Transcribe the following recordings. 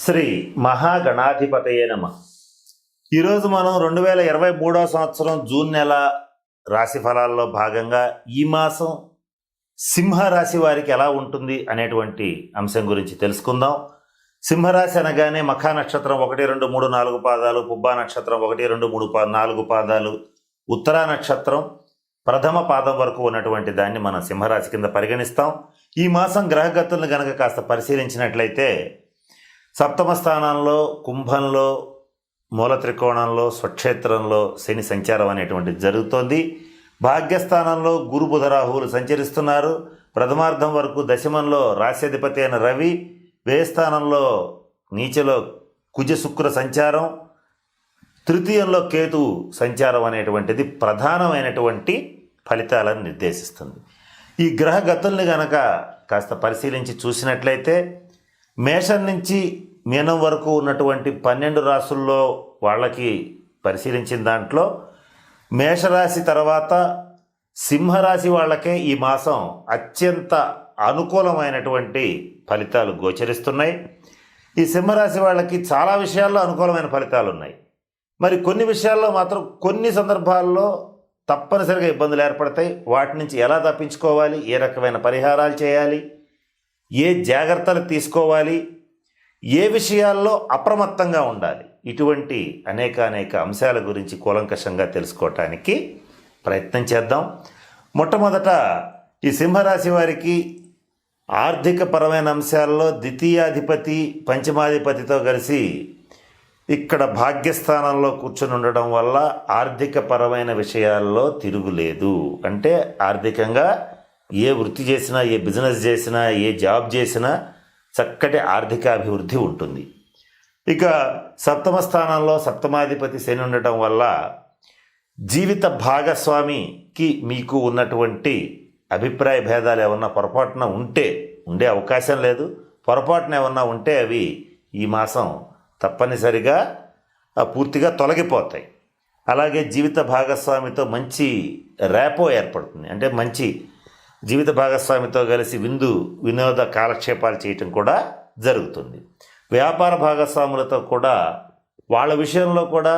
శ్రీ మహాగణాధిపతయే నమ. ఈరోజు మనం 2023 సంవత్సరం జూన్ నెల రాశి ఫలాల్లో భాగంగా ఈ మాసం సింహరాశి వారికి ఎలా ఉంటుంది అనేటువంటి అంశం గురించి తెలుసుకుందాం. సింహరాశి అనగానే మఖా నక్షత్రం 1, 2, 3, 4 పాదాలు, పుబ్బా నక్షత్రం 1, 2, 3, 4 పాదాలు, ఉత్తరా నక్షత్రం ప్రథమ పాదం వరకు ఉన్నటువంటి దాన్ని మనం సింహరాశి కింద పరిగణిస్తాం. ఈ మాసం గ్రహగతులను గనక కాస్త పరిశీలించినట్లయితే సప్తమ స్థానంలో కుంభంలో మూల త్రికోణంలో స్వక్షేత్రంలో శని సంచారం అనేటువంటిది జరుగుతోంది. భాగ్యస్థానంలో గురు బుధ రాహువులు సంచరిస్తున్నారు. ప్రథమార్థం వరకు దశమంలో రాశ్యాధిపతి అయిన రవి, వ్యయస్థానంలో నీచలో కుజ శుక్ర సంచారం, తృతీయంలో కేతు సంచారం అనేటువంటిది ప్రధానమైనటువంటి ఫలితాలను నిర్దేశిస్తుంది. ఈ గ్రహ గతుల్ని గనక కాస్త పరిశీలించి చూసినట్లయితే మేషం నుంచి మీనం వరకు ఉన్నటువంటి 12 రాశుల్లో వాళ్ళకి పరిశీలించిన దాంట్లో మేషరాశి తర్వాత సింహరాశి వాళ్ళకే ఈ మాసం అత్యంత అనుకూలమైనటువంటి ఫలితాలు గోచరిస్తున్నాయి. ఈ సింహరాశి వాళ్ళకి చాలా విషయాల్లో అనుకూలమైన ఫలితాలు ఉన్నాయి. మరి కొన్ని విషయాల్లో మాత్రం కొన్ని సందర్భాల్లో తప్పనిసరిగా ఇబ్బందులు ఏర్పడతాయి. వాటి నుంచి ఎలా తప్పించుకోవాలి, ఏ రకమైన పరిహారాలు చేయాలి, ఏ జాగ్రత్తలు తీసుకోవాలి, ఏ విషయాల్లో అప్రమత్తంగా ఉండాలి, ఇటువంటి అనేక అంశాల గురించి కూలంకషంగా తెలుసుకోవటానికి ప్రయత్నం చేద్దాం. మొట్టమొదట ఈ సింహరాశి వారికి ఆర్థికపరమైన అంశాల్లో ద్వితీయాధిపతి పంచమాధిపతితో కలిసి ఇక్కడ భాగ్యస్థానంలో కూర్చొని ఉండడం వల్ల ఆర్థికపరమైన విషయాల్లో తిరుగులేదు. అంటే ఆర్థికంగా ఏ వృత్తి చేసినా, ఏ బిజినెస్ చేసినా, ఏ జాబ్ చేసినా చక్కటి ఆర్థికాభివృద్ధి ఉంటుంది. ఇక సప్తమ స్థానంలో సప్తమాధిపతి శని ఉండటం వల్ల జీవిత భాగస్వామికి మీకు ఉన్నటువంటి అభిప్రాయ భేదాలు ఏమన్నా పొరపాటున ఉండే అవకాశం లేదు. పొరపాటున ఏమన్నా ఉంటే అవి ఈ మాసం తప్పనిసరిగా పూర్తిగా తొలగిపోతాయి. అలాగే జీవిత భాగస్వామితో మంచి ర్యాపో ఏర్పడుతుంది. అంటే మంచి జీవిత భాగస్వామితో కలిసి వినోద కాలక్షేపాలు చేయటం కూడా జరుగుతుంది. వ్యాపార భాగస్వాములతో కూడా వాళ్ళ విషయంలో కూడా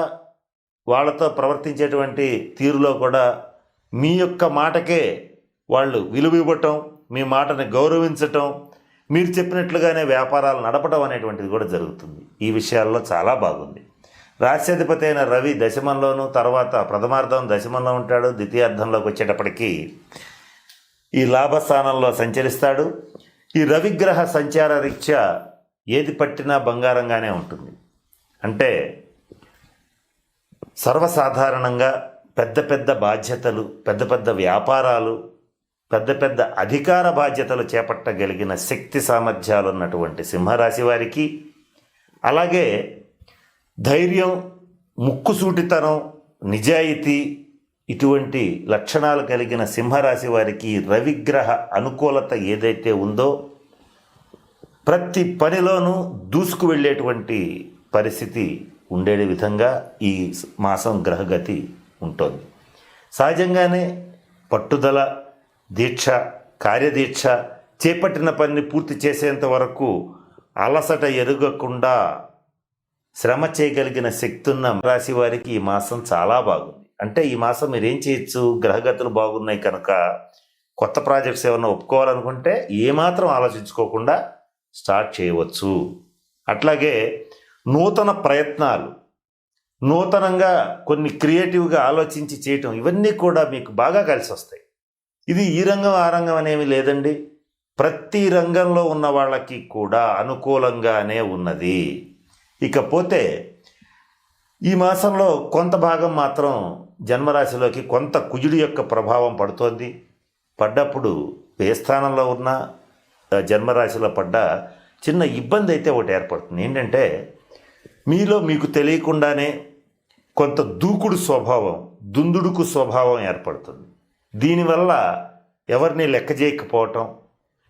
వాళ్ళతో ప్రవర్తించేటువంటి తీరులో కూడా మీ యొక్క మాటకే వాళ్ళు విలువ ఇవ్వటం, మీ మాటని గౌరవించటం, మీరు చెప్పినట్లుగానే వ్యాపారాలు నడపడం అనేటువంటిది కూడా జరుగుతుంది. ఈ విషయాల్లో చాలా బాగుంది. రాశ్యాధిపతి అయిన రవి దశమంలోను, తర్వాత ప్రథమార్థం దశమంలో ఉంటాడు. ద్వితీయార్థంలోకి వచ్చేటప్పటికీ ఈ లాభస్థానంలో సంచరిస్తాడు. ఈ రవిగ్రహ సంచార రీత్యా ఏది పట్టినా బంగారంగానే ఉంటుంది. అంటే సర్వసాధారణంగా పెద్ద బాధ్యతలు, పెద్ద వ్యాపారాలు, పెద్ద అధికార బాధ్యతలు చేపట్టగలిగిన శక్తి సామర్థ్యాలు ఉన్నటువంటి సింహరాశి వారికి, అలాగే ధైర్యం, ముక్కుసూటితనం, నిజాయితీ ఇటువంటి లక్షణాలు కలిగిన సింహరాశి వారికి రవిగ్రహ అనుకూలత ఏదైతే ఉందో ప్రతి పనిలోనూ దూసుకు వెళ్ళేటువంటి పరిస్థితి ఉండే విధంగా ఈ మాసం గ్రహగతి ఉంటుంది. సహజంగానే పట్టుదల, దీక్ష, కార్యదీక్ష, చేపట్టిన పనిని పూర్తి చేసేంత వరకు అలసట ఎరుగకుండా శ్రమ చేయగలిగిన శక్తి ఉన్న రాశి వారికి ఈ మాసం చాలా బాగుంది. అంటే ఈ మాసం మీరు ఏం చేయొచ్చు, గ్రహగతులు బాగున్నాయి కనుక కొత్త ప్రాజెక్ట్స్ ఏమన్నా ఒప్పుకోవాలనుకుంటే ఏమాత్రం ఆలోచించుకోకుండా స్టార్ట్ చేయవచ్చు. అట్లాగే నూతన ప్రయత్నాలు, నూతనంగా కొన్ని క్రియేటివ్గా ఆలోచించి చేయటం, ఇవన్నీ కూడా మీకు బాగా కలిసి వస్తాయి. ఇది ఈ రంగం ఆ రంగం అనేవి లేదండి, ప్రతి రంగంలో ఉన్న వాళ్ళకి కూడా అనుకూలంగానే ఉన్నది. ఇకపోతే ఈ మాసంలో కొంత భాగం మాత్రం జన్మరాశిలోకి కొంత కుజుడి యొక్క ప్రభావం పడుతోంది. పడ్డప్పుడు ఏ స్థానంలో ఉన్న జన్మరాశిలో పడ్డ చిన్న ఇబ్బంది అయితే ఒకటి ఏర్పడుతుంది. ఏంటంటే మీలో మీకు తెలియకుండానే కొంత దూకుడు స్వభావం, దుందుడుకు స్వభావం ఏర్పడుతుంది. దీనివల్ల ఎవరిని లెక్క చేయకపోవటం,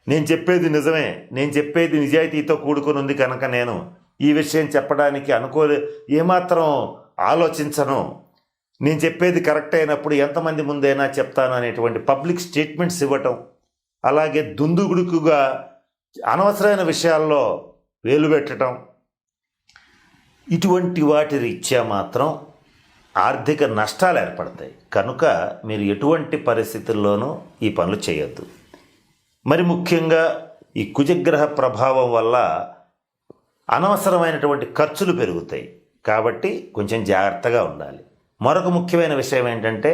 నేను చెప్పేది నిజమే, నేను చెప్పేది నిజాయితీతో కూడుకొని ఉంది కనుక నేను ఈ విషయం చెప్పడానికి ఏమాత్రం ఆలోచించను, నేను చెప్పేది కరెక్ట్ అయినప్పుడు ఎంతమంది ముందైనా చెప్తాను అనేటువంటి పబ్లిక్ స్టేట్మెంట్స్ ఇవ్వటం, అలాగే దుందుగుడుకుగా అనవసరమైన విషయాల్లో వేలు పెట్టడం, ఇటువంటి వాటి రీత్యా మాత్రం ఆర్థిక నష్టాలు ఏర్పడతాయి. కనుక మీరు ఎటువంటి పరిస్థితుల్లోనూ ఈ పనులు చేయొద్దు. మరి ముఖ్యంగా ఈ కుజగ్రహ ప్రభావం వల్ల అనవసరమైనటువంటి ఖర్చులు పెరుగుతాయి. కాబట్టి కొంచెం జాగ్రత్తగా ఉండాలి. మరొక ముఖ్యమైన విషయం ఏంటంటే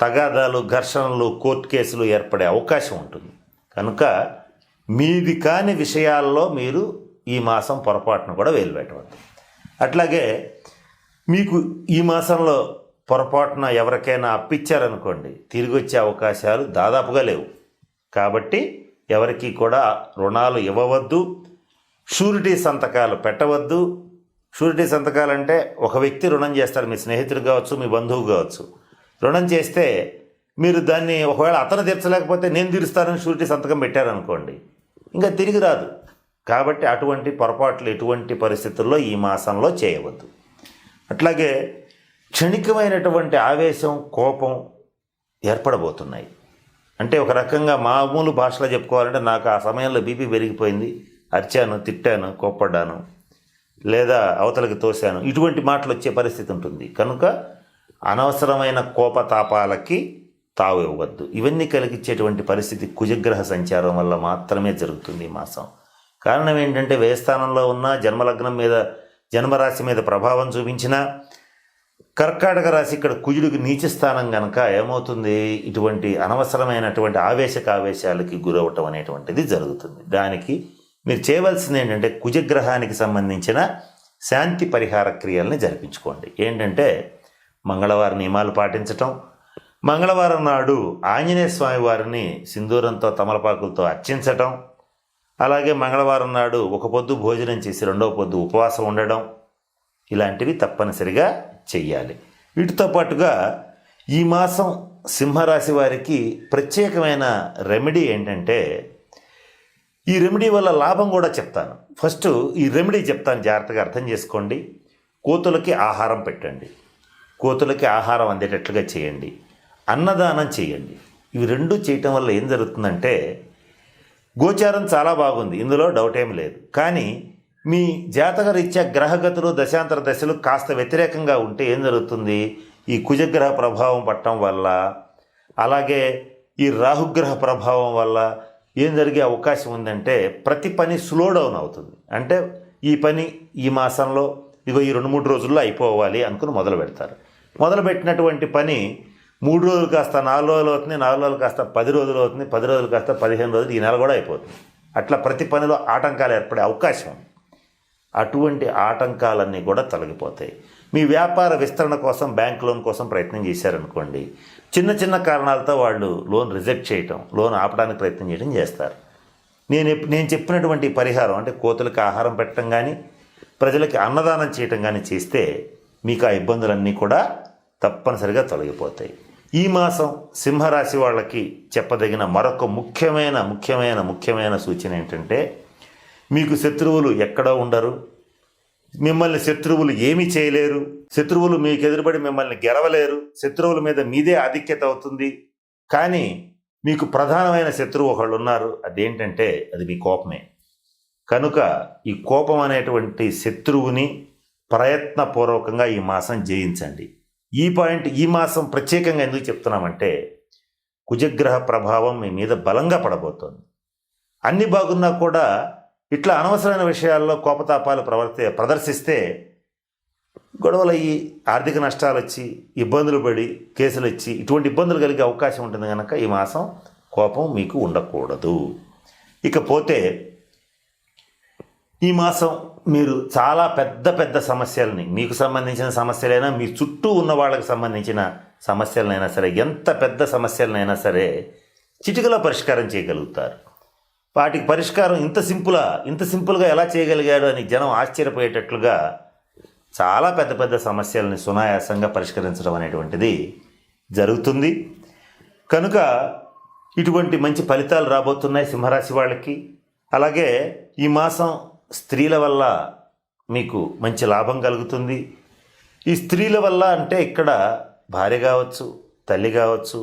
తగాదాలు, ఘర్షణలు, కోర్టు కేసులు ఏర్పడే అవకాశం ఉంటుంది. కనుక మీది కాని విషయాల్లో మీరు ఈ మాసం పొరపాటును కూడా వేలు పెట్టవద్దు. అట్లాగే మీకు ఈ మాసంలో పొరపాటున ఎవరికైనా అప్పిచ్చారనుకోండి, తిరిగి వచ్చే అవకాశాలు దాదాపుగా లేవు. కాబట్టి ఎవరికి కూడా రుణాలు ఇవ్వవద్దు, షూరిటీ సంతకాలు పెట్టవద్దు. షూరిటీ సంతకాలు అంటే ఒక వ్యక్తి రుణం చేస్తారు, మీ స్నేహితుడు కావచ్చు, మీ బంధువు కావచ్చు. రుణం చేస్తే మీరు దాన్ని ఒకవేళ అతను తీర్చలేకపోతే నేను తీరుస్తానని షూరిటీ సంతకం పెట్టారనుకోండి, ఇంకా తిరిగి రాదు. కాబట్టి అటువంటి పొరపాట్లు ఎటువంటి పరిస్థితుల్లో ఈ మాసంలో చేయవద్దు. అట్లాగే క్షణికమైనటువంటి ఆవేశం, కోపం ఏర్పడబోతున్నాయి. అంటే ఒక రకంగా మామూలు భాషలో చెప్పుకోవాలంటే నాకు ఆ సమయంలో బీపీ పెరిగిపోయింది, అరిచాను, తిట్టాను, కోప్పడ్డాను, లేదా అవతలకి తోశాను, ఇటువంటి మాటలు వచ్చే పరిస్థితి ఉంటుంది. కనుక అనవసరమైన కోపతాపాలకి తావు ఇవ్వద్దు. ఇవన్నీ కలిగించేటువంటి పరిస్థితి కుజగ్రహ సంచారం వల్ల మాత్రమే జరుగుతుంది ఈ మాసం. కారణం ఏంటంటే వ్యయస్థానంలో ఉన్న జన్మలగ్నం మీద, జన్మరాశి మీద ప్రభావం చూపించిన కర్కాటక రాశి ఇక్కడ కుజుడికి నీచ స్థానం కనుక ఏమవుతుంది, ఇటువంటి అనవసరమైనటువంటి ఆవేశాలకి గురవటం అనేటువంటిది జరుగుతుంది. దానికి మీరు చేయవలసింది ఏంటంటే కుజగ్రహానికి సంబంధించిన శాంతి పరిహార క్రియల్ని జరిపించుకోండి. ఏంటంటే మంగళవారం నియమాలు పాటించటం, మంగళవారం నాడు ఆంజనేయ స్వామి వారిని సింధూరంతో, తమలపాకులతో అర్చించటం, అలాగే మంగళవారం నాడు ఒక పొద్దు భోజనం చేసి రెండవ పొద్దు ఉపవాసం ఉండడం, ఇలాంటివి తప్పనిసరిగా చెయ్యాలి. వీటితో పాటుగా ఈ మాసం సింహరాశి వారికి ప్రత్యేకమైన రెమెడీ ఏంటంటే, ఈ రెమెడీ వల్ల లాభం కూడా చెప్తాను. ఫస్ట్ ఈ రెమెడీ చెప్తాను, జాగ్రత్తగా అర్థం చేసుకోండి. కోతులకి ఆహారం పెట్టండి, కోతులకి ఆహారం అందేటట్లుగా చేయండి, అన్నదానం చేయండి. ఇవి రెండు చేయటం వల్ల ఏం జరుగుతుందంటే, గోచారం చాలా బాగుంది, ఇందులో డౌట్ ఏమి లేదు. కానీ మీ జాతక రీత్యా గ్రహగతులు, దశాంతర దశలు కాస్త వ్యతిరేకంగా ఉంటే ఏం జరుగుతుంది, ఈ కుజగ్రహ ప్రభావం పట్టడం వల్ల, అలాగే ఈ రాహుగ్రహ ప్రభావం వల్ల ఏం జరిగే అవకాశం ఉందంటే ప్రతి పని స్లో డౌన్ అవుతుంది. అంటే ఈ పని ఈ మాసంలో ఇగో ఈ 2-3 రోజుల్లో అయిపోవాలి అనుకుని మొదలు పెడతారు. మొదలుపెట్టినటువంటి పని 3 రోజులు కాస్త 4 రోజులు అవుతుంది, 4 రోజులు కాస్త 10 రోజులు అవుతుంది, 10 రోజులు కాస్త 15 రోజులు, ఈ నెల కూడా అయిపోతుంది. అట్లా ప్రతి పనిలో ఆటంకాలు ఏర్పడే అవకాశం ఉంది. అటువంటి ఆటంకాలన్నీ కూడా తొలగిపోతాయి. మీ వ్యాపార విస్తరణ కోసం బ్యాంక్ లోన్ కోసం ప్రయత్నం చేశారనుకోండి, చిన్న చిన్న కారణాలతో వాళ్ళు లోన్ రిజెక్ట్ చేయటం, లోన్ ఆపడానికి ప్రయత్నం చేయడం చేస్తారు. నేను చెప్పినటువంటి పరిహారం అంటే కోతులకు ఆహారం పెట్టడం కానీ, ప్రజలకి అన్నదానం చేయటం కానీ చేస్తే మీకు ఆ ఇబ్బందులన్నీ కూడా తప్పనిసరిగా తొలగిపోతాయి. ఈ మాసం సింహరాశి వాళ్ళకి చెప్పదగిన మరొక ముఖ్యమైన సూచన ఏంటంటే, మీకు శత్రువులు ఎక్కడో ఉండరు, మిమ్మల్ని శత్రువులు ఏమీ చేయలేరు, శత్రువులు మీకు ఎదురుబడి మిమ్మల్ని గెలవలేరు, శత్రువుల మీద మీదే ఆధిక్యత అవుతుంది. కానీ మీకు ప్రధానమైన శత్రువు ఒకళ్ళు ఉన్నారు, అదేంటంటే అది మీ కోపమే. కనుక ఈ కోపం అనేటువంటి శత్రువుని ప్రయత్నపూర్వకంగా ఈ మాసం జయించండి. ఈ మాసం ప్రత్యేకంగా ఎందుకు చెప్తున్నామంటే, కుజగ్రహ ప్రభావం మీ మీద బలంగా పడబోతోంది. అన్ని బాగున్నా కూడా ఇట్లా అనవసరమైన విషయాల్లో కోపతాపాలు ప్రదర్శిస్తే గొడవలు అయ్యి, ఆర్థిక నష్టాలు వచ్చి, ఇబ్బందులు పడి, కేసులు వచ్చి, ఇటువంటి ఇబ్బందులు కలిగే అవకాశం ఉంటుంది. కనుక ఈ మాసం కోపం మీకు ఉండకూడదు. ఇకపోతే ఈ మాసం మీరు చాలా పెద్ద సమస్యలని, మీకు సంబంధించిన సమస్యలైనా, మీ చుట్టూ ఉన్న వాళ్ళకి సంబంధించిన సమస్యలనైనా సరే, ఎంత పెద్ద సమస్యలనైనా సరే చిటికలో పరిష్కారం చేయగలుగుతారు. వాటికి పరిష్కారం ఇంత సింపుల్గా ఎలా చేయగలిగాడు అని జనం ఆశ్చర్యపోయేటట్లుగా చాలా పెద్ద సమస్యలని సునాయాసంగా పరిష్కరించడం అనేటువంటిది జరుగుతుంది. కనుక ఇటువంటి మంచి ఫలితాలు రాబోతున్నాయి సింహరాశి వాళ్ళకి. అలాగే ఈ మాసం స్త్రీల వల్ల మీకు మంచి లాభం కలుగుతుంది. ఈ స్త్రీల వల్ల అంటే ఇక్కడ భార్య కావచ్చు, తల్లి కావచ్చు,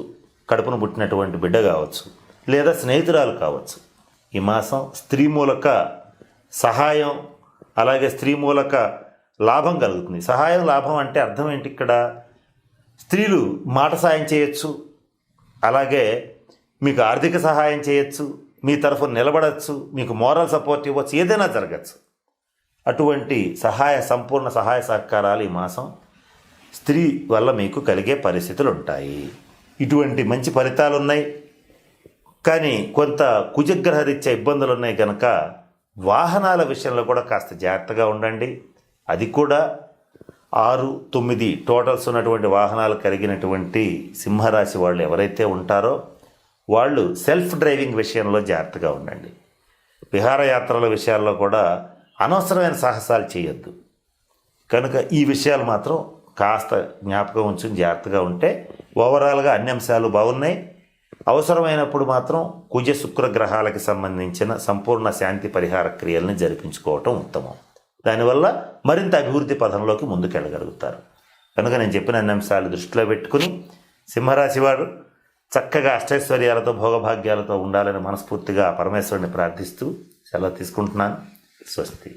కడుపున పుట్టినటువంటి బిడ్డ కావచ్చు, లేదా స్నేహితురాలు కావచ్చు. ఈ మాసం స్త్రీ మూలక సహాయం, అలాగే స్త్రీ మూలక లాభం కలుగుతుంది. సహాయం లాభం అంటే అర్థం ఏంటి ఇక్కడ? స్త్రీలు మాట సాయం చేయొచ్చు, అలాగే మీకు ఆర్థిక సహాయం చేయొచ్చు, మీ తరఫున నిలబడచ్చు, మీకు మోరల్ సపోర్ట్ ఇవ్వచ్చు, ఏదైనా జరగచ్చు. అటువంటి సంపూర్ణ సహాయ సహకారాలు ఈ మాసం స్త్రీ వల్ల మీకు కలిగే పరిస్థితులు ఉంటాయి. ఇటువంటి మంచి ఫలితాలు ఉన్నాయి. కానీ కొంత కుజగ్రహరీత్యా ఇబ్బందులు ఉన్నాయి కనుక వాహనాల విషయంలో కూడా కాస్త జాగ్రత్తగా ఉండండి. అది కూడా 6, 9 టోటల్స్ ఉన్నటువంటి వాహనాలు కలిగినటువంటి సింహరాశి వాళ్ళు ఎవరైతే ఉంటారో వాళ్ళు సెల్ఫ్ డ్రైవింగ్ విషయంలో జాగ్రత్తగా ఉండండి. విహారయాత్రల విషయాల్లో కూడా అనవసరమైన సాహసాలు చేయొద్దు. కనుక ఈ విషయాలు మాత్రం కాస్త జ్ఞాపకం ఉంచుని జాగ్రత్తగా ఉంటే ఓవరాల్గా అన్ని అంశాలు బాగున్నాయి. అవసరమైనప్పుడు మాత్రం కుజ శుక్ర గ్రహాలకి సంబంధించిన సంపూర్ణ శాంతి పరిహార క్రియల్ని జరిపించుకోవటం ఉత్తమం. దానివల్ల మరింత అభివృద్ధి పథంలోకి ముందుకెళ్ళగలుగుతారు. కనుక నేను చెప్పిన అన్ని అంశాలు దృష్టిలో పెట్టుకుని సింహరాశి వారు చక్కగా అష్టైశ్వర్యాలతో భోగభాగ్యాలతో ఉండాలని మనస్ఫూర్తిగా పరమేశ్వరుని ప్రార్థిస్తూ సెలవు తీసుకుంటున్నాను. స్వస్తి.